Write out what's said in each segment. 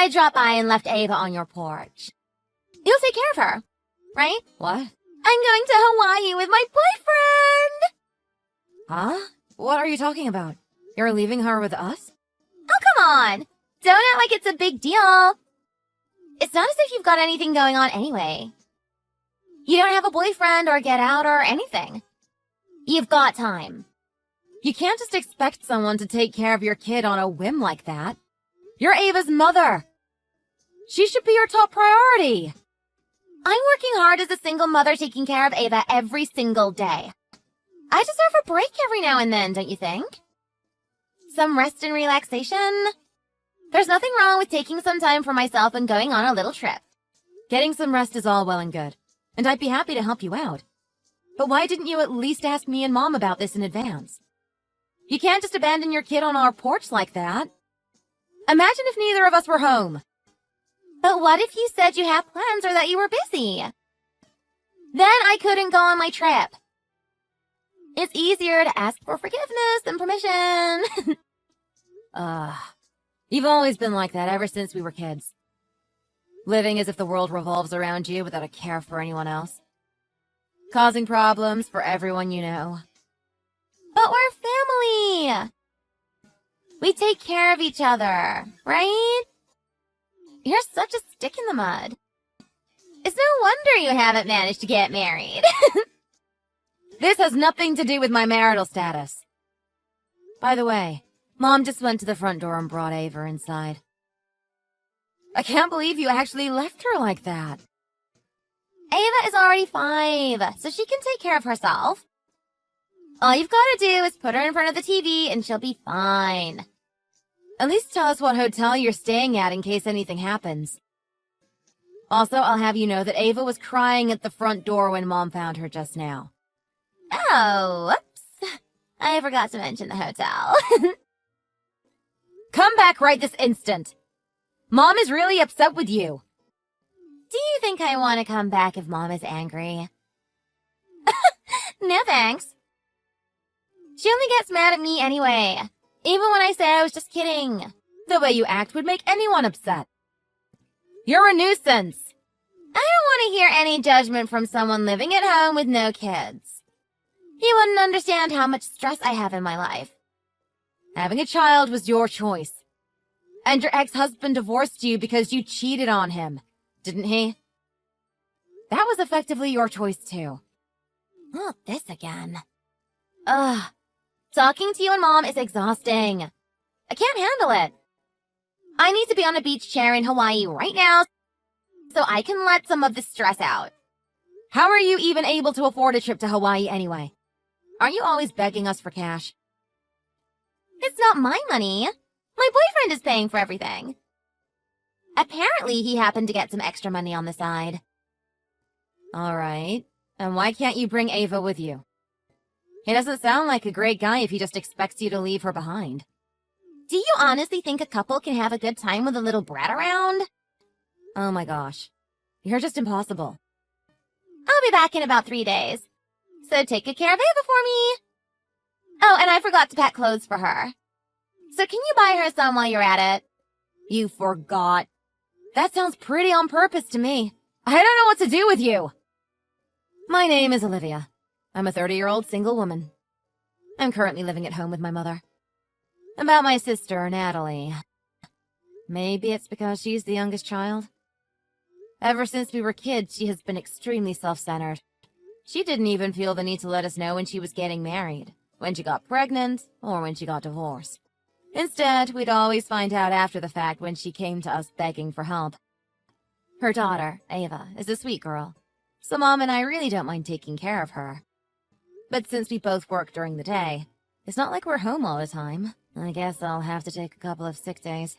I dropped by and left Ava on your porch. You'll take care of her, right? What? I'm going to Hawaii with my boyfriend! Huh? What are you talking about? You're leaving her with us? Oh, come on! Don't act like it's a big deal. It's not as if you've got anything going on anyway. You don't have a boyfriend or get out or anything. You've got time. You can't just expect someone to take care of your kid on a whim like that. You're Ava's mother. She should be your top priority. I'm working hard as a single mother taking care of Ava every single day. I deserve a break every now and then, don't you think? Some rest and relaxation. There's nothing wrong with taking some time for myself and going on a little trip. Getting some rest is all well and good, and I'd be happy to help you out. But why didn't you at least ask me and Mom about this in advance? You can't just abandon your kid on our porch like that. Imagine if neither of us were home. But what if you said you had plans or that you were busy? Then I couldn't go on my trip. It's easier to ask for forgiveness than permission. You've always been like that ever since we were kids. Living as if the world revolves around you without a care for anyone else. Causing problems for everyone you know. But we're family. We take care of each other, right? You're such a stick in the mud. It's no wonder you haven't managed to get married. This has nothing to do with my marital status. By the way, Mom just went to the front door and brought Ava inside. I can't believe you actually left her like that. Ava is already 5, so she can take care of herself. All you've got to do is put her in front of the TV and she'll be fine. At least tell us what hotel you're staying at in case anything happens. Also, I'll have you know that Ava was crying at the front door when Mom found her just now. Oh, whoops. I forgot to mention the hotel. Come back right this instant. Mom is really upset with you. Do you think I want to come back if Mom is angry? No thanks. She only gets mad at me anyway, even when I say I was just kidding. The way you act would make anyone upset. You're a nuisance. I don't want to hear any judgment from someone living at home with no kids. You wouldn't understand how much stress I have in my life. Having a child was your choice. And your ex-husband divorced you because you cheated on him, didn't he? That was effectively your choice too. Not this again. Ugh. Talking to you and Mom is exhausting. I can't handle it. I need to be on a beach chair in Hawaii right now so I can let some of the stress out. How are you even able to afford a trip to Hawaii anyway? Aren't you always begging us for cash? It's not my money. My boyfriend is paying for everything. Apparently, he happened to get some extra money on the side. All right. And why can't you bring Ava with you? He doesn't sound like a great guy if he just expects you to leave her behind. Do you honestly think a couple can have a good time with a little brat around? Oh my gosh. You're just impossible. I'll be back in about 3 days. So take good care of Ava for me. Oh, and I forgot to pack clothes for her. So can you buy her some while you're at it? You forgot. That sounds pretty on purpose to me. I don't know what to do with you. My name is Olivia. I'm a 30-year-old single woman. I'm currently living at home with my mother. About my sister, Natalie. Maybe it's because she's the youngest child. Ever since we were kids, she has been extremely self-centered. She didn't even feel the need to let us know when she was getting married, when she got pregnant, or when she got divorced. Instead, we'd always find out after the fact when she came to us begging for help. Her daughter, Ava, is a sweet girl, so Mom and I really don't mind taking care of her. But since we both work during the day, it's not like we're home all the time. I guess I'll have to take a couple of sick days.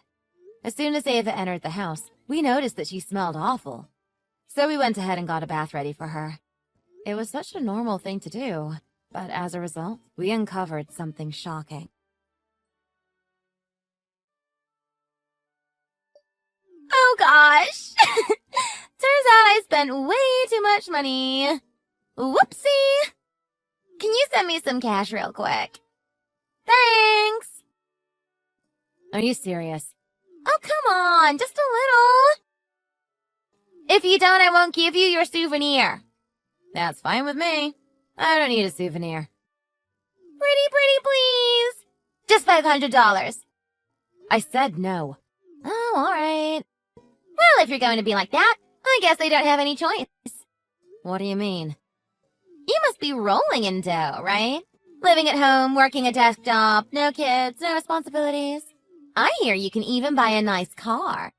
As soon as Ava entered the house, we noticed that she smelled awful. So we went ahead and got a bath ready for her. It was such a normal thing to do, but as a result, we uncovered something shocking. Oh gosh! Turns out I spent way too much money. Whoopsie! Can you send me some cash real quick? Thanks! Are you serious? Oh, come on, just a little. If you don't, I won't give you your souvenir. That's fine with me. I don't need a souvenir. Pretty, please. Just $500. I said no. Oh, all right. Well, if you're going to be like that, I guess I don't have any choice. What do you mean? You must be rolling in dough, right? Living at home, working a desk job, no kids, no responsibilities. I hear you can even buy a nice car.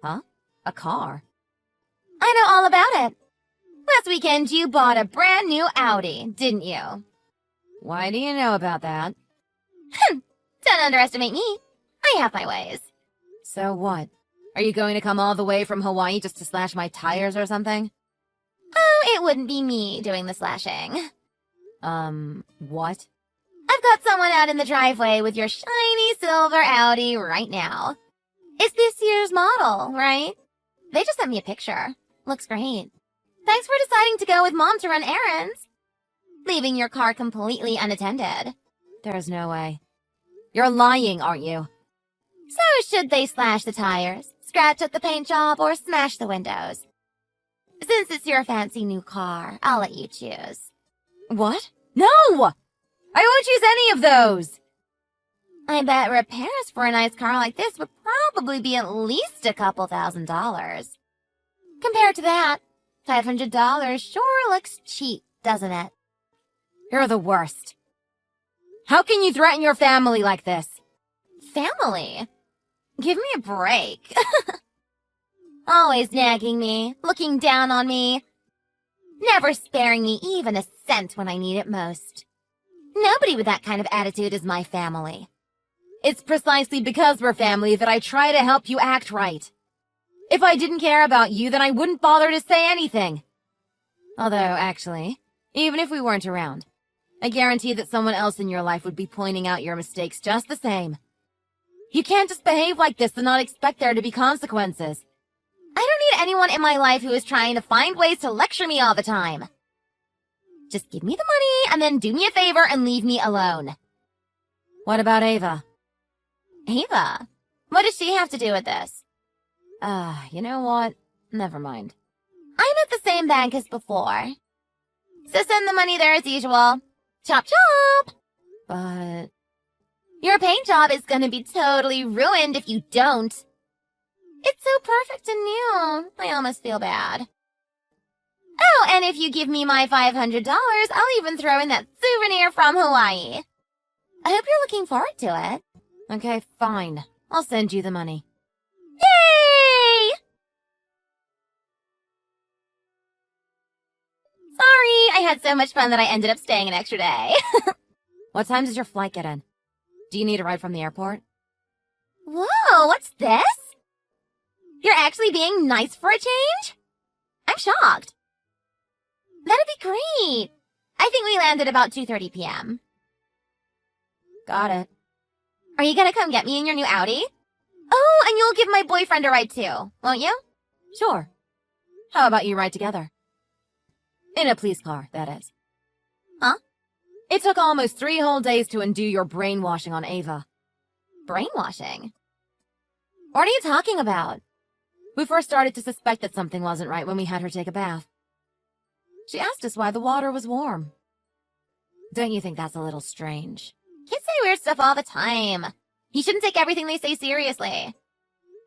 Huh? A car? I know all about it. Last weekend you bought a brand new Audi, didn't you? Why do you know about that? Don't underestimate me. I have my ways. So what? Are you going to come all the way from Hawaii just to slash my tires or something? Oh, it wouldn't be me doing the slashing. What? I've got someone out in the driveway with your shiny silver Audi right now. It's this year's model, right? They just sent me a picture. Looks great. Thanks for deciding to go with Mom to run errands. Leaving your car completely unattended. There's no way. You're lying, aren't you? So should they slash the tires, scratch up the paint job, or smash the windows? Since it's your fancy new car, I'll let you choose. What? No! I won't choose any of those! I bet repairs for a nice car like this would probably be at least a couple $1,000s. Compared to that, $500 sure looks cheap, doesn't it? You're the worst. How can you threaten your family like this? Family? Give me a break. Always nagging me, looking down on me, never sparing me even a cent when I need it most. Nobody with that kind of attitude is my family. It's precisely because we're family that I try to help you act right. If I didn't care about you, then I wouldn't bother to say anything. Although, actually, even if we weren't around, I guarantee that someone else in your life would be pointing out your mistakes just the same. You can't just behave like this and not expect there to be consequences. I don't need anyone in my life who is trying to find ways to lecture me all the time. Just give me the money and then do me a favor and leave me alone. What about Ava? Ava? What does she have to do with this? You know what? Never mind. I'm at the same bank as before. So send the money there as usual. Chop chop! But... Your paint job is gonna be totally ruined if you don't. It's so perfect and new. I almost feel bad. Oh, and if you give me my $500, I'll even throw in that souvenir from Hawaii. I hope you're looking forward to it. Okay, fine. I'll send you the money. Yay! Sorry, I had so much fun that I ended up staying an extra day. What time does your flight get in? Do you need a ride from the airport? Whoa, what's this? You're actually being nice for a change? I'm shocked. That'd be great. I think we landed about 2:30 p.m. Got it. Are you gonna come get me in your new Audi? Oh, and you'll give my boyfriend a ride too, won't you? Sure. How about you ride together? In a police car, that is. Huh? It took almost 3 whole days to undo your brainwashing on Ava. Brainwashing? What are you talking about? We first started to suspect that something wasn't right when we had her take a bath. She asked us why the water was warm. Don't you think that's a little strange? Kids say weird stuff all the time. You shouldn't take everything they say seriously.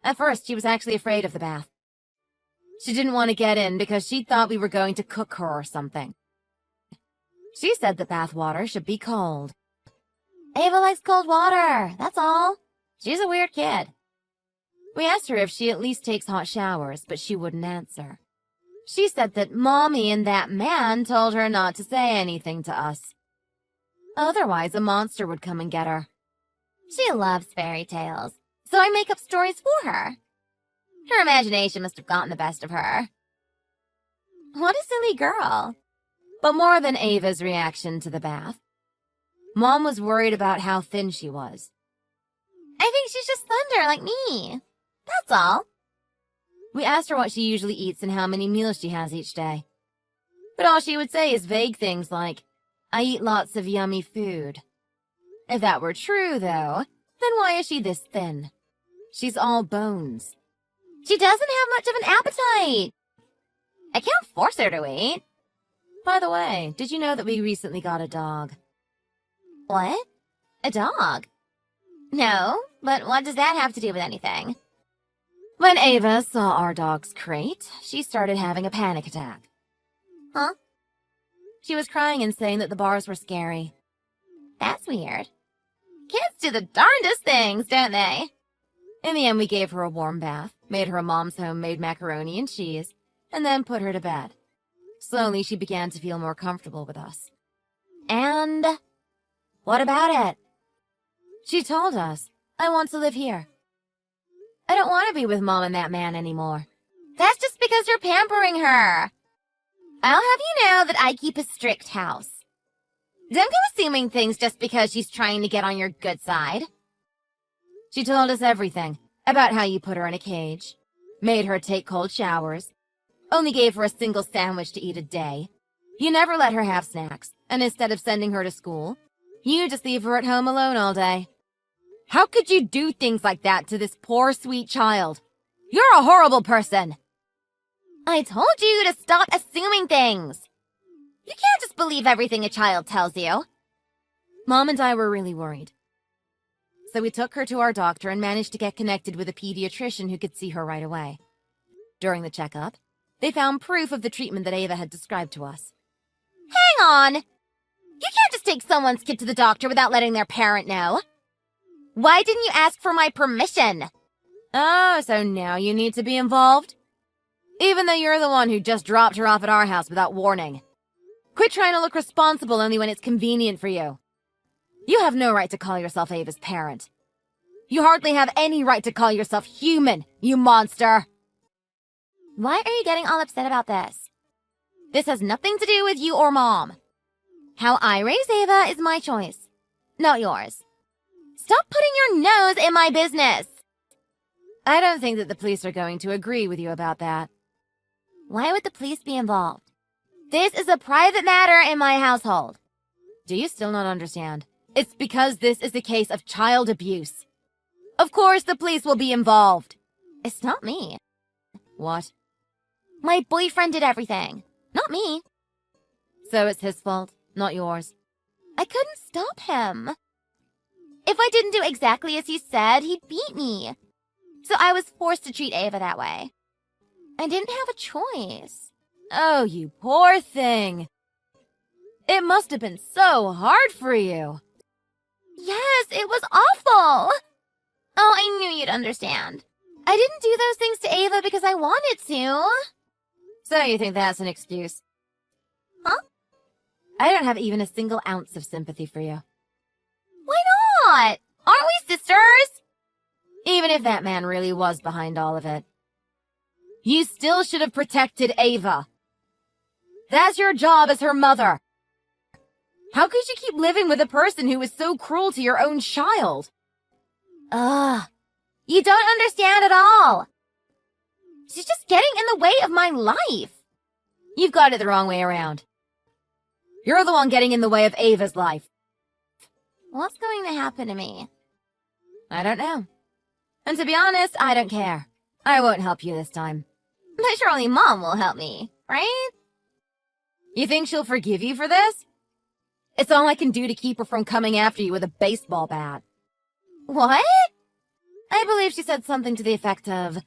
At first, she was actually afraid of the bath. She didn't want to get in because she thought we were going to cook her or something. She said the bath water should be cold. Ava likes cold water, that's all. She's a weird kid. We asked her if she at least takes hot showers, but she wouldn't answer. She said that Mommy and that man told her not to say anything to us. Otherwise, a monster would come and get her. She loves fairy tales, so I make up stories for her. Her imagination must have gotten the best of her. What a silly girl. But more than Ava's reaction to the bath, Mom was worried about how thin she was. I think she's just slender like me. That's all. We asked her what she usually eats and how many meals she has each day. But all she would say is vague things like, I eat lots of yummy food. If that were true, though, then why is she this thin? She's all bones. She doesn't have much of an appetite. I can't force her to eat. By the way, did you know that we recently got a dog? What? A dog? No, but what does that have to do with anything? When Ava saw our dog's crate, she started having a panic attack. Huh? She was crying and saying that the bars were scary. That's weird. Kids do the darndest things, don't they? In the end, we gave her a warm bath, made her a mom's homemade macaroni and cheese, and then put her to bed. Slowly, she began to feel more comfortable with us. And what about it? She told us, "I want to live here. I don't want to be with Mom and that man anymore." That's just because you're pampering her. I'll have you know that I keep a strict house. Don't go assuming things just because she's trying to get on your good side. She told us everything about how you put her in a cage, made her take cold showers, only gave her a single sandwich to eat a day. You never let her have snacks, and instead of sending her to school, you just leave her at home alone all day. How could you do things like that to this poor, sweet child? You're a horrible person. I told you to stop assuming things. You can't just believe everything a child tells you. Mom and I were really worried. So we took her to our doctor and managed to get connected with a pediatrician who could see her right away. During the checkup, they found proof of the treatment that Ava had described to us. Hang on! You can't just take someone's kid to the doctor without letting their parent know. Why didn't you ask for my permission? Oh, so now you need to be involved? Even though you're the one who just dropped her off at our house without warning. Quit trying to look responsible only when it's convenient for you. You have no right to call yourself Ava's parent. You hardly have any right to call yourself human, you monster! Why are you getting all upset about this? This has nothing to do with you or Mom. How I raise Ava is my choice, not yours. Stop putting your nose in my business! I don't think that the police are going to agree with you about that. Why would the police be involved? This is a private matter in my household. Do you still not understand? It's because this is a case of child abuse. Of course the police will be involved. It's not me. What? My boyfriend did everything, not me. So it's his fault, not yours. I couldn't stop him. If I didn't do exactly as he said, he'd beat me. So I was forced to treat Ava that way. I didn't have a choice. Oh, you poor thing. It must have been so hard for you. Yes, it was awful. Oh, I knew you'd understand. I didn't do those things to Ava because I wanted to. So you think that's an excuse? Huh? I don't have even a single ounce of sympathy for you. Why not? Aren't we sisters? Even if that man really was behind all of it. You still should have protected Ava. That's your job as her mother. How could you keep living with a person who was so cruel to your own child? Ugh. You don't understand at all. She's just getting in the way of my life. You've got it the wrong way around. You're the one getting in the way of Ava's life. What's going to happen to me? I don't know. And to be honest, I don't care. I won't help you this time. But surely Mom will help me, right? You think she'll forgive you for this? It's all I can do to keep her from coming after you with a baseball bat. What? I believe she said something to the effect of,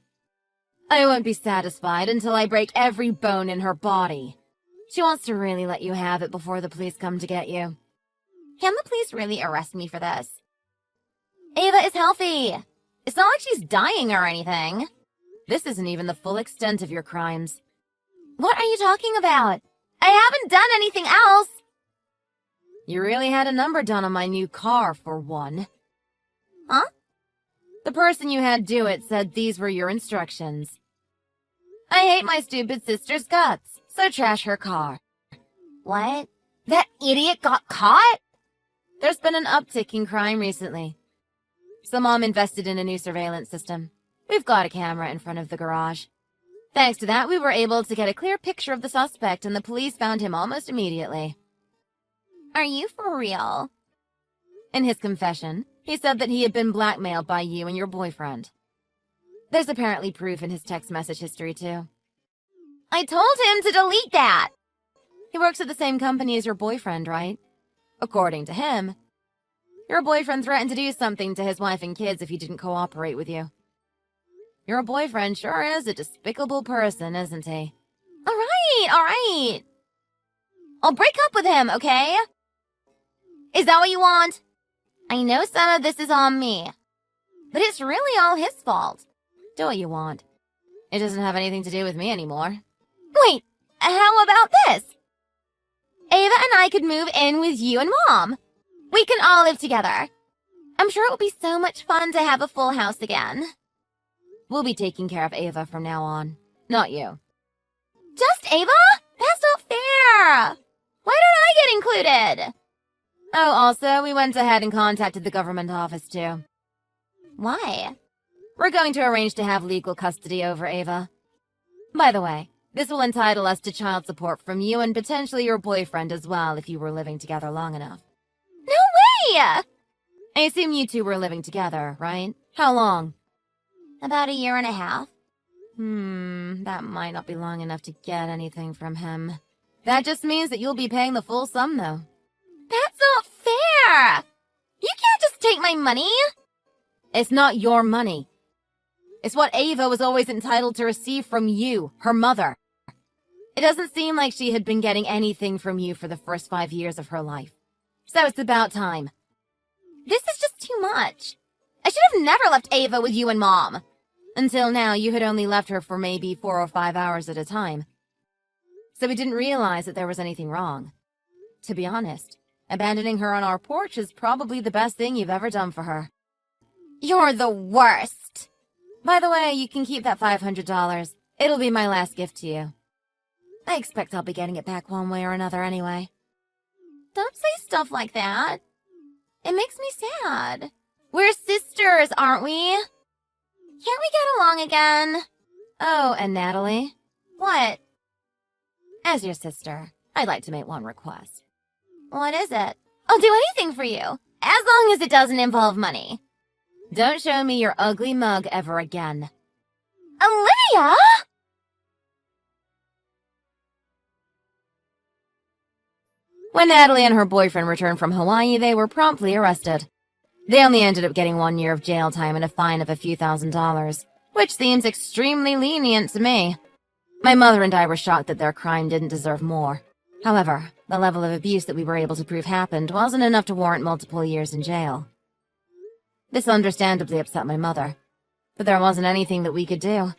"I won't be satisfied until I break every bone in her body." She wants to really let you have it before the police come to get you. Can the police really arrest me for this? Ava is healthy. It's not like she's dying or anything. This isn't even the full extent of your crimes. What are you talking about? I haven't done anything else. You really had a number done on my new car, for one. Huh? The person you had do it said these were your instructions. I hate my stupid sister's guts, so trash her car. What? That idiot got caught? There's been an uptick in crime recently. So Mom invested in a new surveillance system. We've got a camera in front of the garage. Thanks to that, we were able to get a clear picture of the suspect, and the police found him almost immediately. Are you for real? In his confession, he said that he had been blackmailed by you and your boyfriend. There's apparently proof in his text message history, too. I told him to delete that! He works at the same company as your boyfriend, right? According to him, your boyfriend threatened to do something to his wife and kids if he didn't cooperate with you. Your boyfriend sure is a despicable person, isn't he? Alright. I'll break up with him, okay? Is that what you want? I know some of this is on me, but it's really all his fault. Do what you want. It doesn't have anything to do with me anymore. Wait, how about this? Ava and I could move in with you and Mom. We can all live together. I'm sure it will be so much fun to have a full house again. We'll be taking care of Ava from now on, not you. Just Ava? That's not fair! Why don't I get included? Oh, also, we went ahead and contacted the government office, too. Why? We're going to arrange to have legal custody over Ava. By the way, this will entitle us to child support from you and potentially your boyfriend as well if you were living together long enough. No way! I assume you two were living together, right? How long? About 1.5 years. That might not be long enough to get anything from him. That just means that you'll be paying the full sum, though. That's not fair! You can't just take my money! It's not your money. It's what Ava was always entitled to receive from you, her mother. It doesn't seem like she had been getting anything from you for the first 5 years of her life. So it's about time. This is just too much. I should have never left Ava with you and Mom. Until now, you had only left her for maybe 4 or 5 hours at a time. So we didn't realize that there was anything wrong. To be honest, abandoning her on our porch is probably the best thing you've ever done for her. You're the worst. By the way, you can keep that $500. It'll be my last gift to you. I expect I'll be getting it back one way or another anyway. Don't say stuff like that. It makes me sad. We're sisters, aren't we? Can't we get along again? Oh, and Natalie? What? As your sister, I'd like to make one request. What is it? I'll do anything for you, as long as it doesn't involve money. Don't show me your ugly mug ever again. Olivia! When Natalie and her boyfriend returned from Hawaii, they were promptly arrested. They only ended up getting 1 year of jail time and a fine of a few $1,000s, which seems extremely lenient to me. My mother and I were shocked that their crime didn't deserve more. However, the level of abuse that we were able to prove happened wasn't enough to warrant multiple years in jail. This understandably upset my mother, but there wasn't anything that we could do.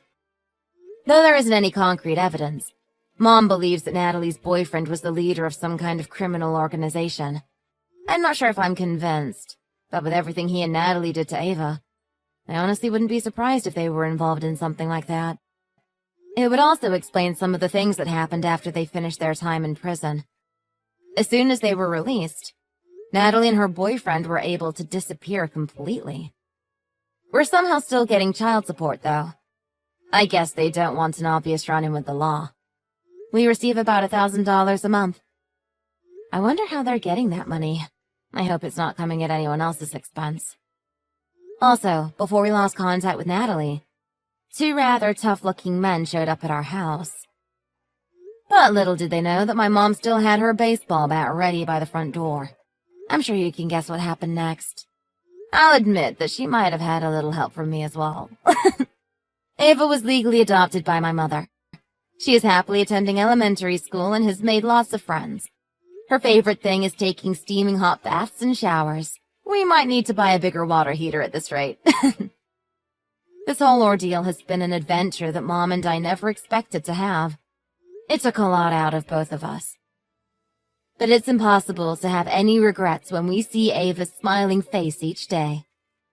Though there isn't any concrete evidence, Mom believes that Natalie's boyfriend was the leader of some kind of criminal organization. I'm not sure if I'm convinced, but with everything he and Natalie did to Ava, I honestly wouldn't be surprised if they were involved in something like that. It would also explain some of the things that happened after they finished their time in prison. As soon as they were released, Natalie and her boyfriend were able to disappear completely. We're somehow still getting child support, though. I guess they don't want an obvious run-in with the law. We receive about $1,000 a month. I wonder how they're getting that money. I hope it's not coming at anyone else's expense. Also, before we lost contact with Natalie, 2 rather tough-looking men showed up at our house. But little did they know that my mom still had her baseball bat ready by the front door. I'm sure you can guess what happened next. I'll admit that she might have had a little help from me as well. Ava was legally adopted by my mother. She is happily attending elementary school and has made lots of friends. Her favorite thing is taking steaming hot baths and showers. We might need to buy a bigger water heater at this rate. This whole ordeal has been an adventure that Mom and I never expected to have. It took a lot out of both of us. But it's impossible to have any regrets when we see Ava's smiling face each day.